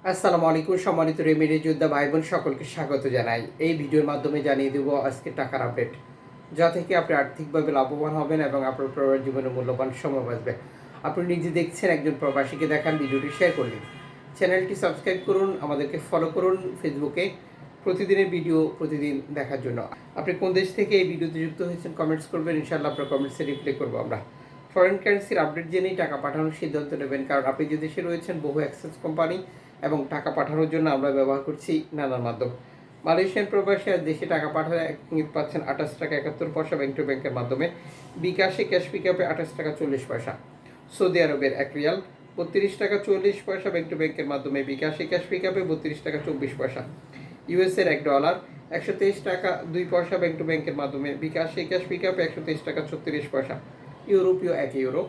আসসালামু আলাইকুম সম্মানিত রেমিডি যোদ্ধা ভাই বোন সকলকে স্বাগত জানাই। এই ভিডিওর মাধ্যমে জানিয়ে দেব আজকে টাকার আপডেট, যা থেকে আপনি আর্থিকভাবে লাভবান হবেন এবং আপনার পরিবার জীবনে মূল্যবান সময় বাঁচবে। আপনি নিজে দেখছেন, একজন প্রবাসীকে দেখান, ভিডিওটি শেয়ার করলেন। চ্যানেলটি সাবস্ক্রাইব করুন, আমাদেরকে ফলো করুন ফেসবুকে প্রতিদিনের ভিডিও প্রতিদিন দেখার জন্য। আপনি কোন দেশ থেকে এই ভিডিওতে যুক্ত হয়েছেন কমেন্টস করবেন, ইনশাআল্লাহ আপনার কমেন্টসে রিপ্লাই করবো আমরা। ফরেন কারেন্সির আপডেট জেনেই টাকা পাঠানোর সিদ্ধান্ত নেবেন, কারণ আপনি যে দেশে রয়েছেন বহু অ্যাক্সেস কোম্পানি এবং টাকা পাঠানোর জন্য আমরা ব্যবহার করছি নানান মাধ্যম। মালয়েশিয়ান প্রবাসী আজ দেশে টাকা পাঠালে পাচ্ছেন 28 টাকা 71 পয়সা ব্যাংক টু ব্যাংকের মাধ্যমে। বিকাশে ক্যাশ পিকআপে 28 টাকা 40 পয়সা। সৌদি আরবের 1 রিয়াল 32 টাকা 40 পয়সা ব্যাংক টু ব্যাংকের মাধ্যমে। বিকাশে ক্যাশ পিকআপে 32 টাকা 24 পয়সা। ইউএসের $1 123 টাকা 2 পয়সা ব্যাংক টু ব্যাংকের মাধ্যমে। বিকাশে ক্যাশ পিকআপে 123 টাকা 36 পয়সা। ইউরোপীয় 1 ইউরো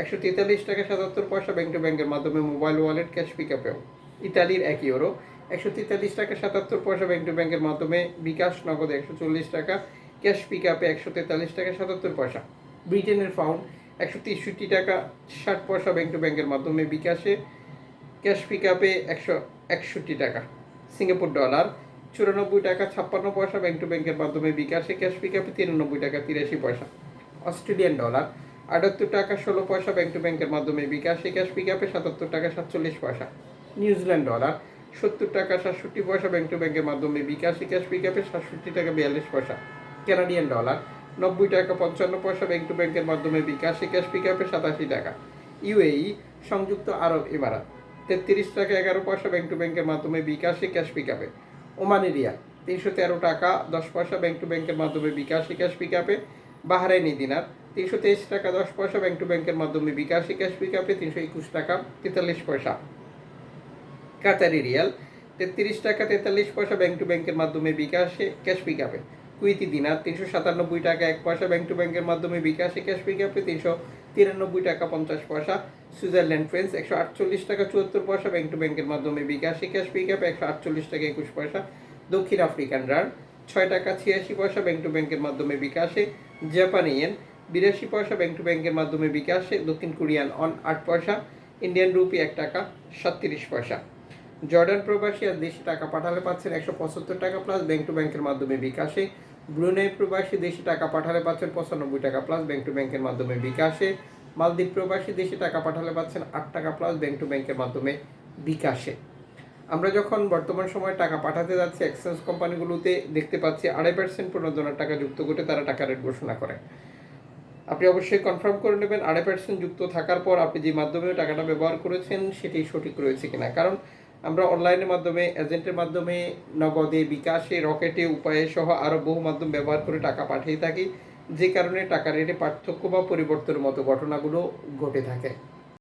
143 টাকা 77 পয়সা ব্যাংক টু ব্যাংকের মাধ্যমে। মোবাইল ওয়ালেট ক্যাশ পিকআপেও। ইতালির 1 ইউরো 143 টাকা 77 পয়সা ব্যাংক টু ব্যাংকের মাধ্যমে। বিকাশ নগদে 140 টাকা, ক্যাশ পিকআপে 143 টাকা 77 পয়সা। ব্রিটেনের পাউন্ড 163 টাকা 60 পয়সা ব্যাংক টু ব্যাংকের মাধ্যমে। বিকাশে ক্যাশ পিকআপে 161 টাকা। সিঙ্গাপুর ডলার 94 টাকা 56 পয়সা ব্যাংক টু ব্যাংকের মাধ্যমে। বিকাশে ক্যাশ পিকআপে 93 টাকা 83 পয়সা। অস্ট্রেলিয়ান ডলার 78 টাকা 16 পয়সা ব্যাংক টু ব্যাংকের মাধ্যমে। বিকাশে ক্যাশ পিকআপে 77 টাকা 47 পয়সা। নিউজিল্যান্ড ডলার 70 টাকা 67 পয়সা ব্যাংক টু ব্যাংকের মাধ্যমে। বিকাশে ক্যাশ পিকআপে 67 টাকা 42 পয়সা। কানাডিয়ান ডলার 90 টাকা 55 পয়সা ব্যাংক টু ব্যাংকের মাধ্যমে। বিকাশে ক্যাশ পিকআপে 87 টাকা। ইউএই সংযুক্ত আরব ইমারাত 33 টাকা 11 পয়সা ব্যাংক টু ব্যাংকের মাধ্যমে। বিকাশে ক্যাশ পিকআপে। ওমানি রিয়াল 313 টাকা 10 পয়সা ব্যাংক টু ব্যাংকের মাধ্যমে। বিকাশে ক্যাশ পিকআপে। বাহরাইনি দিনার 323 টাকা 10 পয়সা ব্যাংক টু ব্যাংকের মাধ্যমে। বিকাশে ক্যাশ পিকআপে 321 টাকা 43 পয়সা। কাতারি রিয়াল 33 টাকা 43 পয়সা ব্যাংক টু ব্যাংকের মাধ্যমে। বিকাশে ক্যাশ পিকআপে। কুয়েতি দিনার 397 টাকা 1 পয়সা ব্যাংক টু ব্যাংকের মাধ্যমে। বিকাশে ক্যাশ পিকআপে 393 টাকা 50 পয়সা। সুইজারল্যান্ড ফ্রেন্স 148 টাকা 74 পয়সা ব্যাংক টু ব্যাংকের মাধ্যমে। বিকাশে ক্যাশ পিকআপে 148 টাকা 21 পয়সা। দক্ষিণ আফ্রিকান রান 6 টাকা 86 পয়সা ব্যাংক টু ব্যাংকের মাধ্যমে। বিকাশে জাপানি ইয়েন 82 পয়সা ব্যাংক টু ব্যাংকের মাধ্যমে। বিকাশে দক্ষিণ কোরিয়ান অন 8 পয়সা। ইন্ডিয়ান রুপি 1 টাকা 37 পয়সা। জর্ডান প্রবাসী আজ দেশে টাকা পাঠালে পাচ্ছেন 175 টাকা প্লাস ব্যাংক টু ব্যাংকের মাধ্যমে। বিকাশে ব্রুনেই প্রবাসী দেশে টাকা পাঠালে পাচ্ছেন 95 টাকা প্লাস ব্যাংক টু ব্যাংকের মাধ্যমে। বিকাশে মালদ্বীপ প্রবাসী দেশে টাকা পাঠালে পাচ্ছেন 8 টাকা প্লাস ব্যাংক টু ব্যাংকের মাধ্যমে। বিকাশে আমরা যখন বর্তমান সময়ে টাকা পাঠাতে যাচ্ছি, এক্সচেঞ্জ কোম্পানিগুলোতে দেখতে পাচ্ছি 2.5% প্রণোদনার টাকা যুক্ত করে তারা টাকা রেট ঘোষণা করে। আপনি অবশ্যই কনফার্ম করে নেবেন 2.5% যুক্ত থাকার পর আপনি যে মাধ্যমে টাকাটা ব্যবহার করেছেন সেটি সঠিক রয়েছে কিনা। কারণ আমরা অনলাইনের মাধ্যমে, এজেন্টের মাধ্যমে, নগদে, বিকাশে, রকেটে, উপায়ে সহ আরও বহু মাধ্যম ব্যবহার করে টাকা পাঠিয়ে থাকি, যে কারণে টাকা রেটে পার্থক্য বা পরিবর্তনের মতো ঘটনাগুলো ঘটে থাকে।